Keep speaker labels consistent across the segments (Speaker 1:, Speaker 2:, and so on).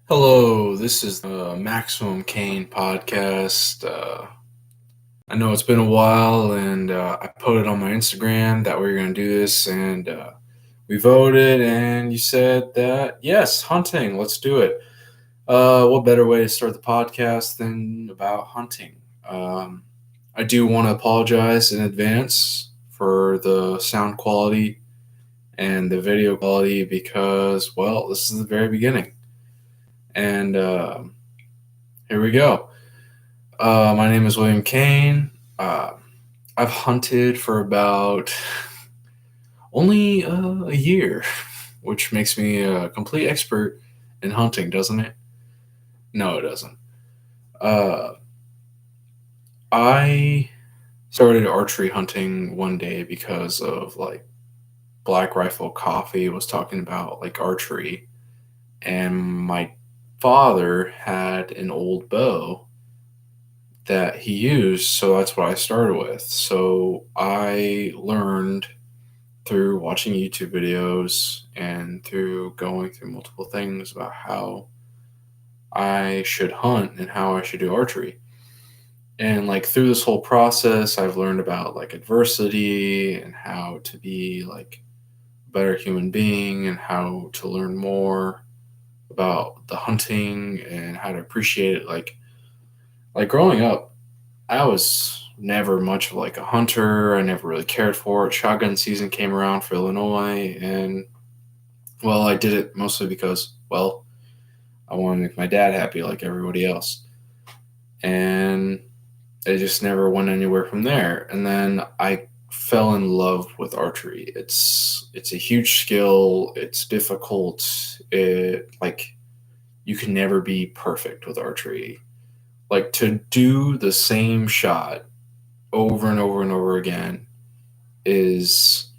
Speaker 1: Hello, this is the Maximum Kane podcast. I know it's been a while, and I put it on my Instagram that we were going to do this, and we voted, and you said that yes, hunting, let's do it. What better way to start the podcast than about hunting? Um, I do want to apologize in advance for the sound quality and the video quality because, well, this is the very beginning. And here we go. My name is William Kane. Uh, I've hunted for about only a year, which makes me a complete expert in hunting, doesn't it? No, it doesn't. Uh, I started archery hunting one day because of Black Rifle Coffee was talking about like archery, and my father had an old bow that he used, so that's what I started with. So I learned through watching YouTube videos and through going through multiple things about how I should hunt and how I should do archery. And like through this whole process, I've learned about like adversity and how to be like a better human being and how to learn more about the hunting and how to appreciate it. Like growing up, I was never much of like a hunter. I never really cared for it. Shotgun season came around for Illinois, and well, I did it mostly because, well, I wanted to make my dad happy like everybody else. And it just never went anywhere from there. And then I fell in love with archery. It's a huge skill. It's difficult. It like you can never be perfect with archery. Like to do the same shot over and over and over again is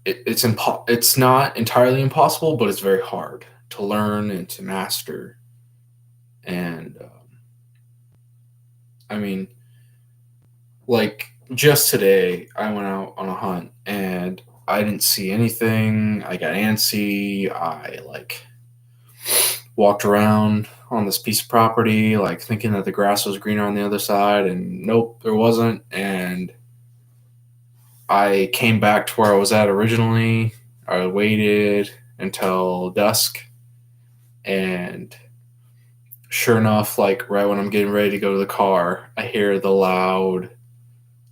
Speaker 1: it's not entirely impossible, but it's very hard to learn and to master. And I mean, like just today, I went out on a hunt and I didn't see anything. I got antsy. I like walked around on this piece of property, like thinking that the grass was greener on the other side, and nope, there wasn't. And I came back to where I was at originally. I waited until dusk, and sure enough, like right when I'm getting ready to go to the car, I hear the loud,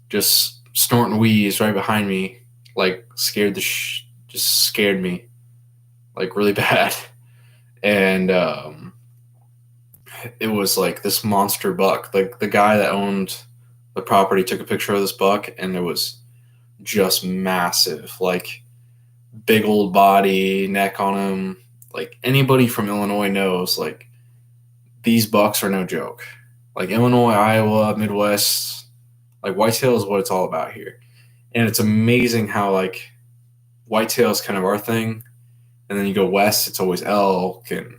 Speaker 1: just snorting wheeze right behind me. Like just scared me, like really bad. And it was like this monster buck. Like the guy that owned the property took a picture of this buck, and it was just massive. Like big old body, neck on him. Like anybody from Illinois knows, like these bucks are no joke. Like Illinois, Iowa, Midwest, like whitetail is what it's all about here. And it's amazing how like whitetail is kind of our thing, and then you go west, it's always elk and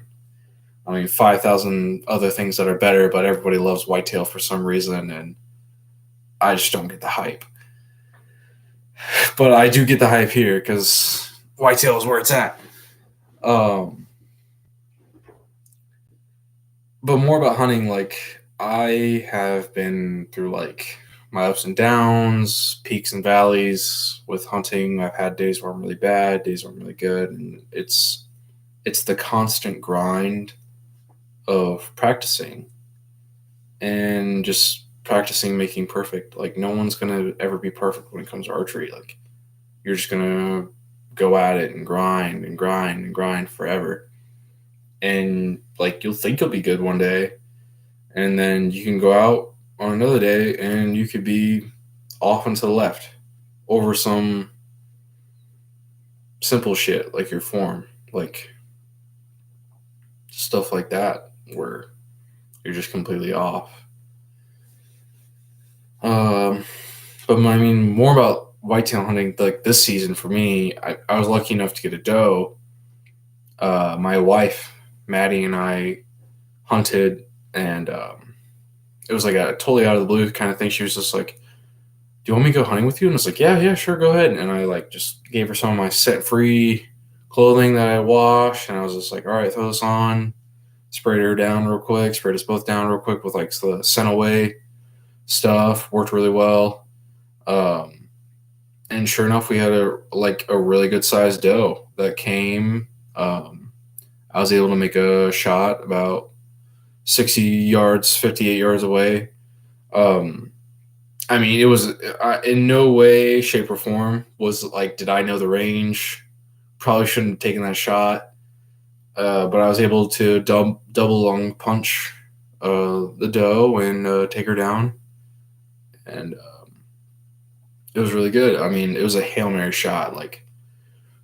Speaker 1: I mean 5,000 other things that are better, but everybody loves whitetail for some reason, and I just don't get the hype. But I do get the hype here because whitetail is where it's at. Um, but more about hunting, like I have been through like my ups and downs, peaks and valleys with hunting. I've had days where I'm really bad, days where I'm really good, and it's the constant grind of practicing and just practicing making perfect. Like no one's gonna ever be perfect when it comes to archery. Like you're just gonna go at it and grind and grind and grind forever. And like you'll think you'll be good one day, and then you can go out on another day and you could be off and to the left over some simple shit like your form, like stuff like that where you're just completely off. Um, but I mean, more about whitetail hunting. Like this season for me, I was lucky enough to get a doe. My wife Maddie and I hunted, and it was like a totally out of the blue kind of thing. She was just like, "Do you want me to go hunting with you?" And I was like, "Yeah, sure, go ahead." And I like just gave her some of my set free clothing that I washed, and I was just like, "All right, throw this on." sprayed her down real quick, sprayed us both down real quick with like the scent away stuff. Worked really well. Um, and sure enough, we had a really good sized doe that came. Um, I was able to make a shot about 60 yards, 58 yards away. Um, I mean, it was in no way, shape, or form was like, did I know the range? Probably shouldn't have taken that shot. But I was able to double lung punch the doe and take her down. And it was really good. I mean, it was a Hail Mary shot, like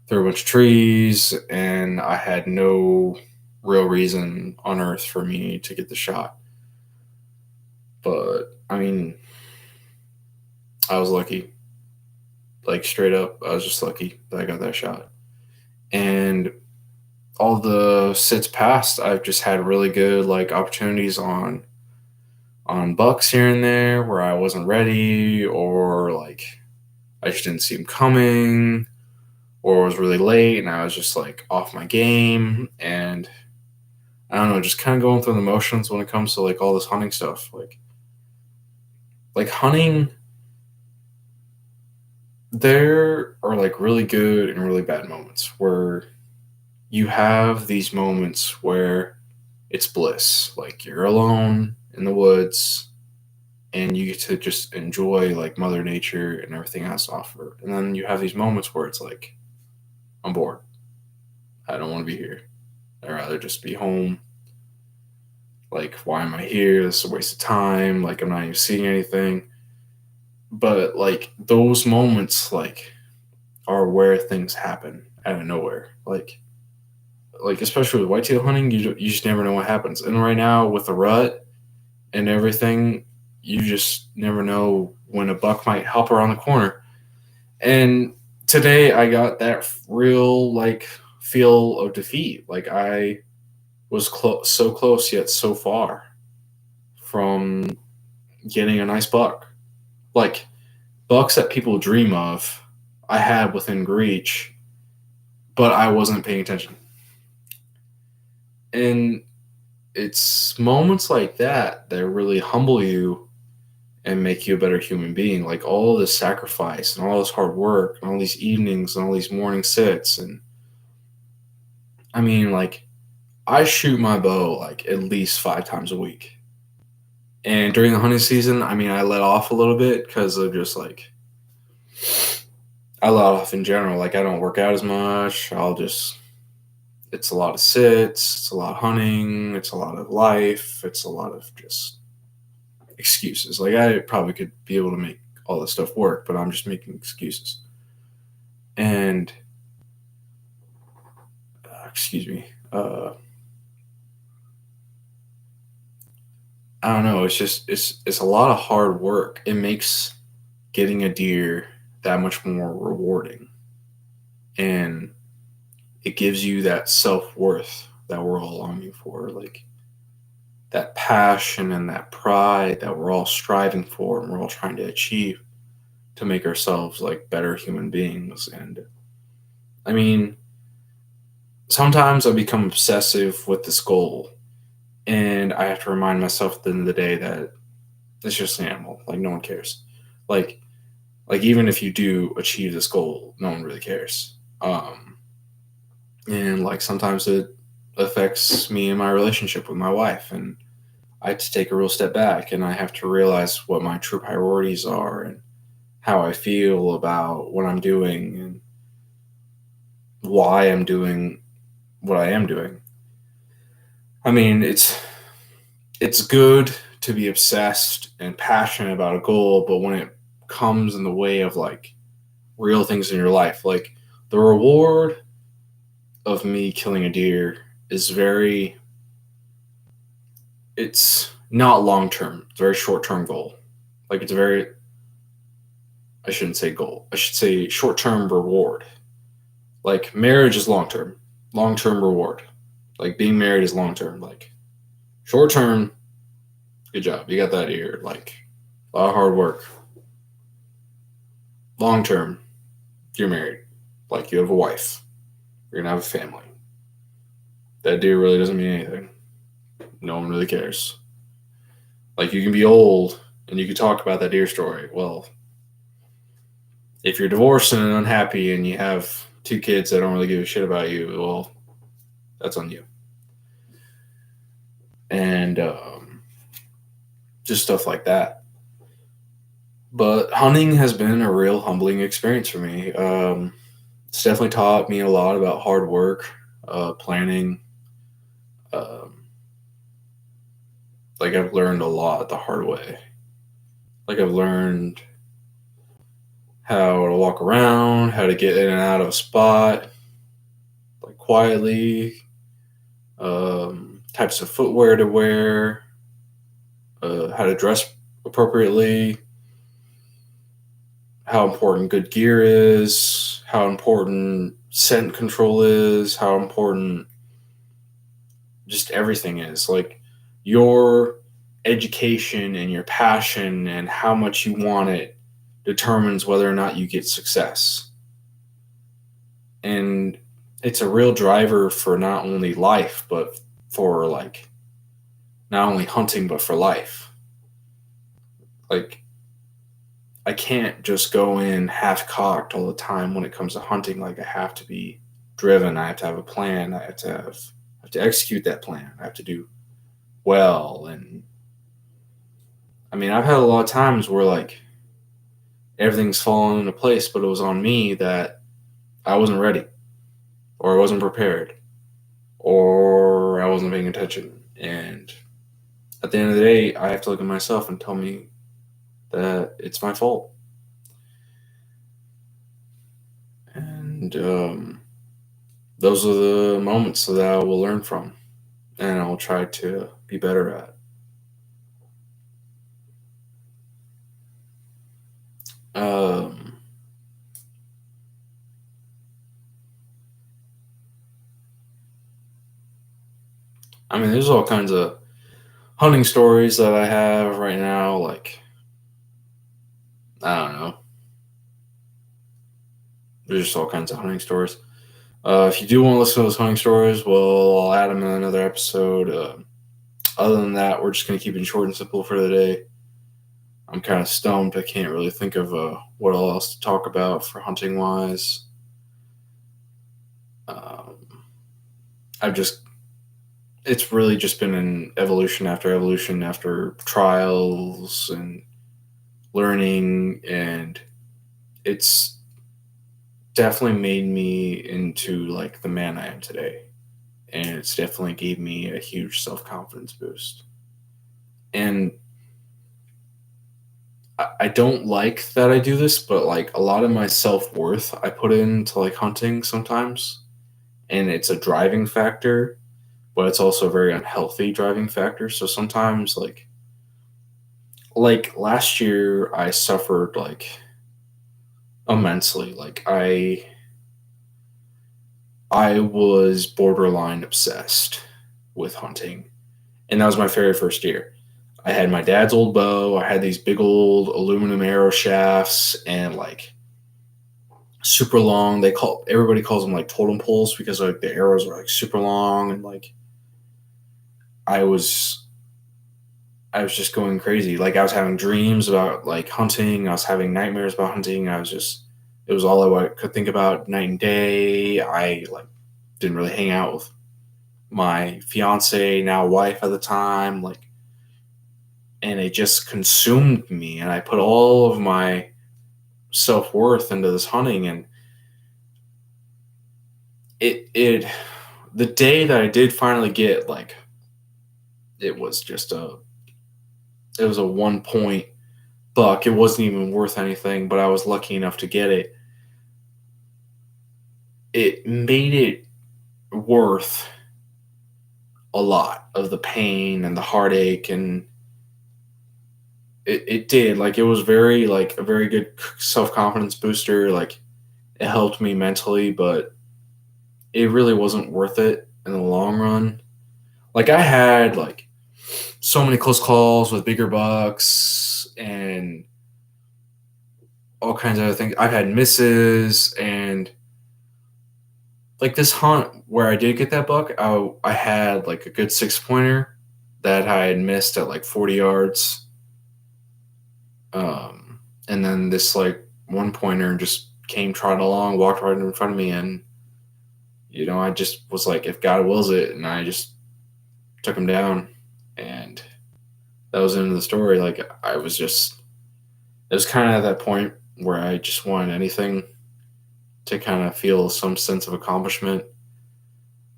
Speaker 1: through a bunch of trees, and I had no real reason on earth for me to get the shot. But I mean, I was lucky. Like straight up, I was just lucky that I got that shot. And all the sits past, I've just had really good like opportunities on bucks here and there where I wasn't ready, or like I just didn't see them coming, or it was really late and I was just like off my game. And I don't know, just kind of going through the motions when it comes to like all this hunting stuff. Like hunting, there are like really good and really bad moments where you have these moments where it's bliss. Like you're alone in the woods and you get to just enjoy like Mother Nature and everything it has to offer. And then you have these moments where it's like, I'm bored. I don't want to be here. I'd rather just be home. Like, why am I here? This is a waste of time. Like, I'm not even seeing anything. But like those moments, like, are where things happen out of nowhere. Like especially with whitetail hunting, you just never know what happens. And right now with the rut and everything, you just never know when a buck might hop around the corner. And today I got that real like feel of defeat. Like I was so close yet so far from getting a nice buck. Like bucks that people dream of, I had within reach, but I wasn't paying attention. And it's moments like that that really humble you and make you a better human being. Like all this sacrifice and all this hard work and all these evenings and all these morning sits. And I mean, like, I shoot my bow like at least 5 times a week. And during the hunting season, I mean, I let off a little bit because of just like, I let off in general. Like, I don't work out as much. It's a lot of sits, it's a lot of hunting, it's a lot of life, it's a lot of just excuses. Like I probably could be able to make all this stuff work, but I'm just making excuses. And excuse me, I don't know. It's just it's a lot of hard work. It makes getting a deer that much more rewarding, and it gives you that self worth that we're all longing for, like that passion and that pride that we're all striving for and we're all trying to achieve to make ourselves like better human beings. And I mean, sometimes I become obsessive with this goal, and I have to remind myself at the end of the day that it's just an animal. Like no one cares. Like like even if you do achieve this goal, no one really cares. And like sometimes it affects me and my relationship with my wife, and I have to take a real step back and I have to realize what my true priorities are and how I feel about what I'm doing and why I'm doing what I am doing. I mean, it's good to be obsessed and passionate about a goal, but when it comes in the way of like real things in your life, like the reward of me killing a deer is very, it's not long term. It's a very short term goal. Like it's a very, I shouldn't say goal. I should say short term reward. Like marriage is long term reward. Like being married is long term. Like short term, good job. You got that ear. Like a lot of hard work. Long term, you're married. Like you have a wife. You're gonna have a family. That deer really doesn't mean anything. No one really cares. Like, you can be old and you can talk about that deer story. Well, if you're divorced and unhappy and you have two kids that don't really give a shit about you, well, that's on you. And just stuff like that. But hunting has been a real humbling experience for me. It's definitely taught me a lot about hard work, planning. Um, like, I've learned a lot the hard way. Like, I've learned how to walk around, how to get in and out of a spot, like quietly, types of footwear to wear, how to dress appropriately, how important good gear is, how important scent control is, how important just everything is. Like, your education and your passion and how much you want it determines whether or not you get success. And it's a real driver for not only life, but for like not only hunting, but for life. Like, I can't just go in half cocked all the time when it comes to hunting. Like, I have to be driven. I have to have a plan. I have to execute that plan. I have to do well. And I mean, I've had a lot of times where like everything's fallen into place, but it was on me that I wasn't ready, or I wasn't prepared, or I wasn't paying attention. And at the end of the day, I have to look at myself and tell me that it's my fault. And those are the moments that I will learn from, and I'll try to be better at. Um, I mean, there's all kinds of hunting stories that I have right now. Like, I don't know. There's just all kinds of hunting stories. If you do want to listen to those hunting stories, well, I'll add them in another episode. Other than that, we're just going to keep it short and simple for today. I'm kind of stumped. I can't really think of what else to talk about for hunting wise. Um, I've just, it's really just been an evolution after trials and learning, and it's definitely made me into like the man I am today. And it's definitely gave me a huge self-confidence boost. And I don't like that I do this, but like a lot of my self-worth I put into like hunting sometimes, and it's a driving factor, but it's also a very unhealthy driving factor. So sometimes like last year I suffered like immensely. Like, I was borderline obsessed with hunting, and that was my very first year. I had my dad's old bow. I had these big old aluminum arrow shafts and like super long. Everybody calls them like totem poles because like the arrows are like super long, and like I was I was just going crazy. Like, I was having dreams about like hunting. I was having nightmares about hunting. It was all I could think about night and day. I like didn't really hang out with my fiance, now wife at the time, like, and it just consumed me. And I put all of my self worth into this hunting, and it the day that I did finally get like it was just it was a 1 point buck. It wasn't even worth anything, but I was lucky enough to get it. It made it worth a lot of the pain and the heartache, and it did. Like, it was very like a very good self-confidence booster. Like, it helped me mentally, but it really wasn't worth it in the long run. Like, I had like so many close calls with bigger bucks and all kinds of other things. I've had misses, and like this hunt where I did get that buck, I had like a good 6 pointer that I had missed at like 40 yards. And then this like one pointer just came trotting along, walked right in front of me, and I just was like, if God wills it, and I just took him down, and that was the end of the story. Like it was kind of at that point where I just wanted anything to kind of feel some sense of accomplishment,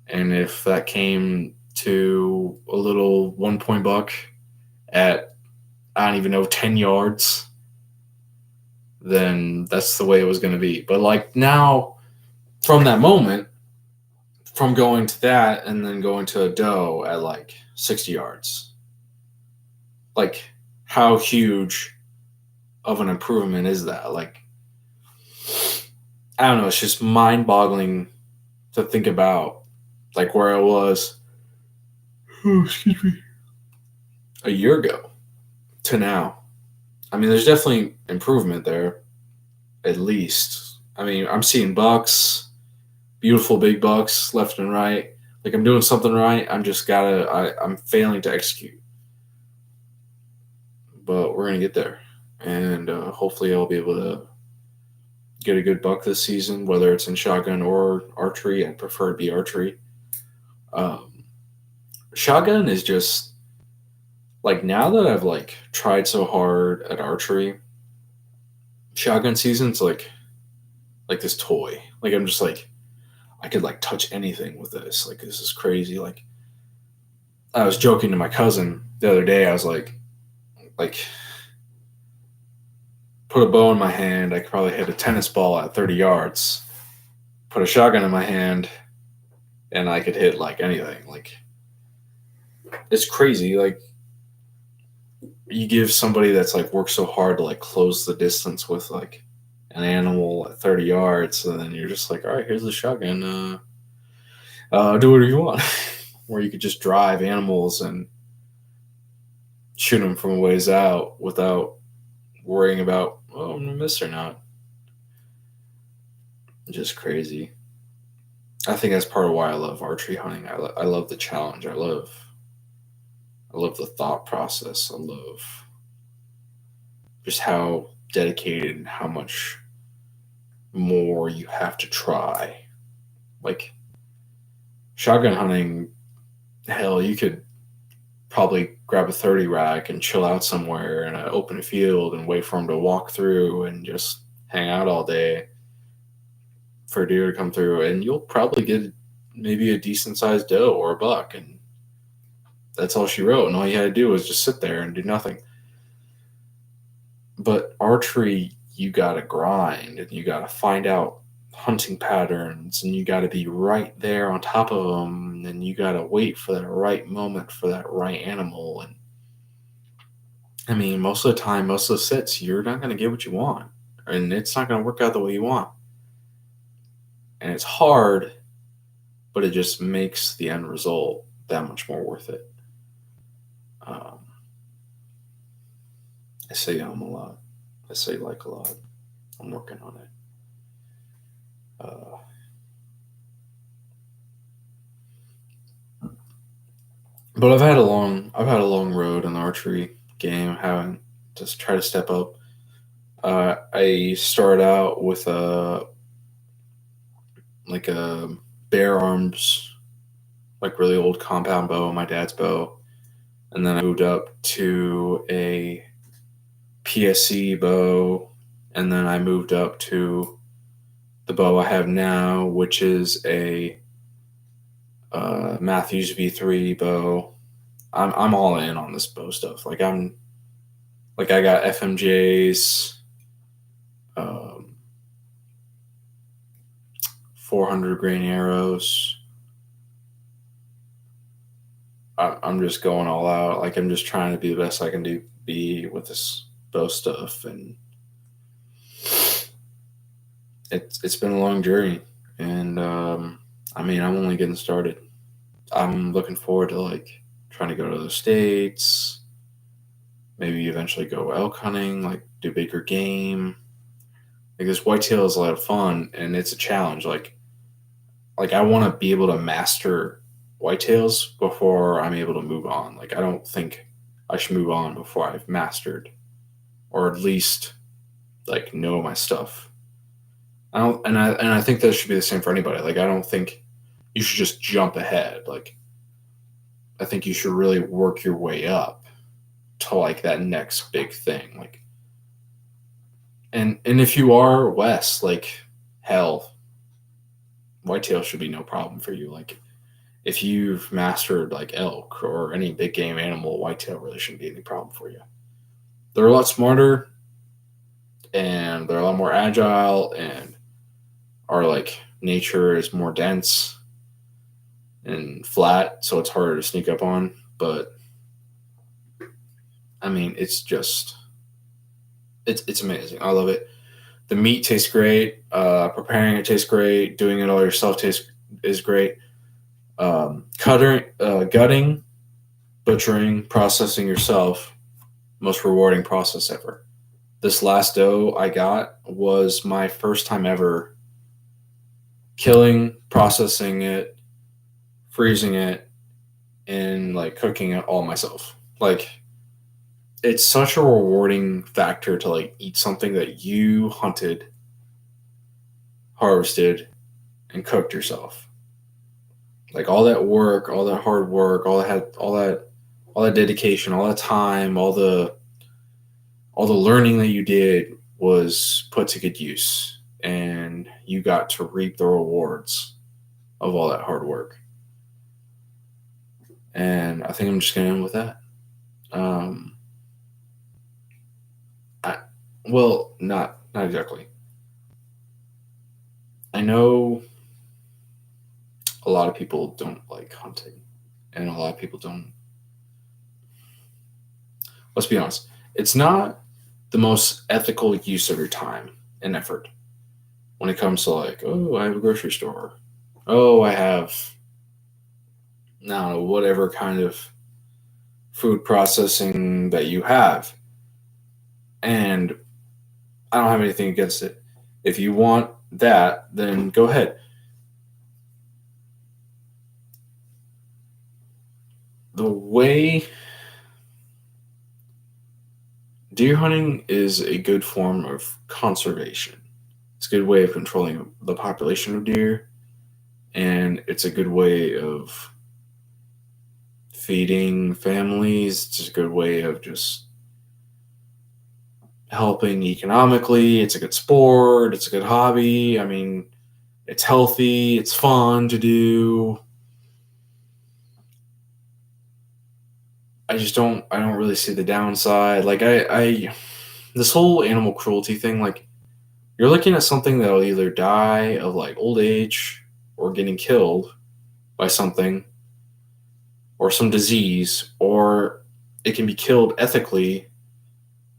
Speaker 1: and if that came to a little 1 point buck at, I don't even know, 10 yards, then that's the way it was going to be. But like now, from that moment, from going to that and then going to a doe at like 60 yards, like how huge of an improvement is that? Like, I don't know, it's just mind boggling to think about like where I was excuse me, a year ago to now. I mean, there's definitely improvement there, at least. I mean, I'm seeing bucks, beautiful big bucks left and right. Like I'm doing something right. I'm failing to execute. But we're gonna get there, and hopefully I'll be able to get a good buck this season, whether it's in shotgun or archery. I prefer it be archery. Um, Shotgun is just like, now that I've like tried so hard at archery, shotgun season's like this toy. Like I'm just like, I could like touch anything with this. Like this is crazy. Like I was joking to my cousin the other day. I was like put a bow in my hand, I could probably hit a tennis ball at 30 yards. Put a shotgun in my hand, and I could hit like anything. Like it's crazy. Like you give somebody that's like worked so hard to like close the distance with like an animal at 30 yards, and then you're just like, all right, here's the shotgun. Do whatever you want. Where you could just drive animals and shoot them from a ways out without worrying about, oh, I'm gonna miss or not. Just crazy. I think that's part of why I love archery hunting. I love the challenge. I love the thought process. I love just how dedicated and how much more you have to try. Like shotgun hunting, hell, you could probably grab a 30 rack and chill out somewhere in an open field and wait for them to walk through and just hang out all day for a deer to come through, and you'll probably get maybe a decent sized doe or a buck, and that's all she wrote, and all you had to do was just sit there and do nothing. But archery, you gotta grind, and you gotta find out hunting patterns, and you gotta be right there on top of them, and you gotta wait for that right moment for that right animal. And I mean, most of the time, most of the sits, you're not gonna get what you want, and it's not gonna work out the way you want. And it's hard, but it just makes the end result that much more worth it. Um, I say a lot. I say like a lot. I'm working on it. But I've had a long road in the archery game. Having just try to step up. I started out with a bare arms, like really old compound bow, my dad's bow, and then I moved up to a PSC bow, and then I moved up to the bow I have now, which is a Matthews V3 bow. I'm all in on this bow stuff. Like I got FMJs, 400 grain arrows. I'm just going all out. Like I'm just trying to be the best I can be with this bow stuff, and it's been a long journey. And I mean, I'm only getting started. I'm looking forward to like trying to go to the States, maybe eventually go elk hunting, like do bigger game. Like this whitetail is a lot of fun, and it's a challenge. Like I want to be able to master whitetails before I'm able to move on. Like, I don't think I should move on before I've mastered, or at least like know my stuff. I don't, and I think that should be the same for anybody. Like, I don't think you should just jump ahead. Like, I think you should really work your way up to like that next big thing. Like, and if you are West, like, hell, whitetail should be no problem for you. Like, if you've mastered like elk or any big game animal, whitetail really shouldn't be any problem for you. They're a lot smarter and they're a lot more agile, and our like nature is more dense and flat, so it's harder to sneak up on. But I mean, it's amazing. I love it. The meat tastes great. Preparing it tastes great. Doing it all yourself is great. Gutting, butchering, processing yourself, most rewarding process ever. This last doe I got was my first time ever killing, processing it, freezing it, and like cooking it all myself. Like, it's such a rewarding factor to like eat something that you hunted, harvested, and cooked yourself. Like, all that work, all that hard work, all that dedication, all that time, all the learning that you did was put to good use, and you got to reap the rewards of all that hard work. And I think I'm just gonna end with that. Um, I, well, not exactly. I know a lot of people don't like hunting, and a lot of people don't. Let's be honest. It's not the most ethical use of your time and effort when it comes to like, oh, I have a grocery store. Oh, I have, I don't know, whatever kind of food processing that you have. And I don't have anything against it. If you want that, then go ahead. The way deer hunting is a good form of conservation. It's a good way of controlling the population of deer, and it's a good way of feeding families. It's just a good way of just helping economically. It's a good sport. It's a good hobby. I mean, it's healthy. It's fun to do. I don't really see the downside. Like, I this whole animal cruelty thing, like, you're looking at something that'll either die of like old age or getting killed by something or some disease, or it can be killed ethically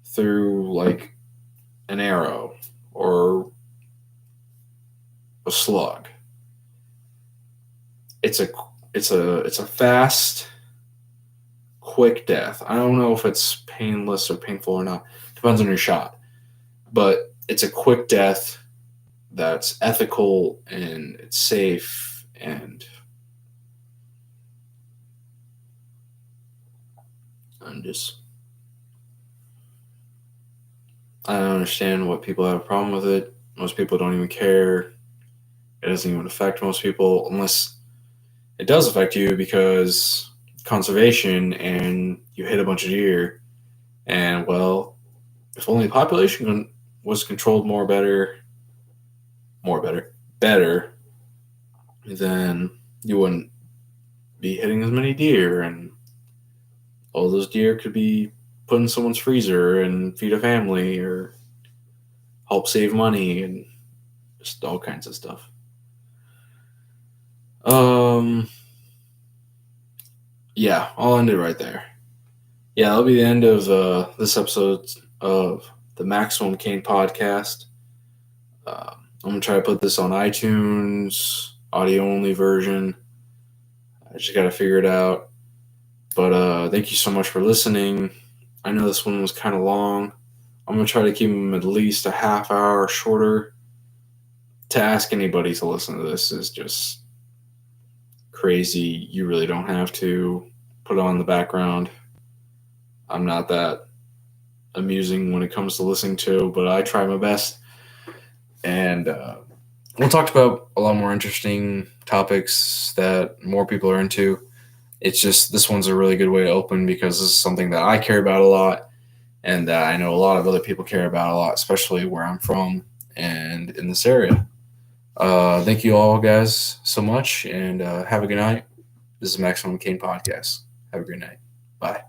Speaker 1: through like an arrow or a slug. It's a it's a fast, quick death. I don't know if it's painless or painful or not. Depends on your shot. But it's a quick death that's ethical and it's safe, and I'm just I don't understand what people have a problem with it. Most people don't even care. It doesn't even affect most people, unless it does affect you because conservation and you hit a bunch of deer. And well, if only the population was controlled better, then you wouldn't be hitting as many deer, and all those deer could be put in someone's freezer and feed a family or help save money and just all kinds of stuff. Um, yeah, I'll end it right there. Yeah, that'll be the end of this episode of the Maximum Kane podcast. I'm gonna try to put this on iTunes, audio only version. I just gotta figure it out. But thank you so much for listening. I know this one was kind of long. I'm gonna try to keep them at least a half hour shorter. To ask anybody to listen to this is just crazy. You really don't have to put on the background. I'm not that amusing when it comes to listening to, but I try my best. And we'll talk about a lot more interesting topics that more people are into. It's just this one's a really good way to open because this is something that I care about a lot and that I know a lot of other people care about a lot, especially where I'm from and in this area. Thank you all, guys, so much, and have a good night. This is Maximum Kane Podcast. Have a great night. Bye.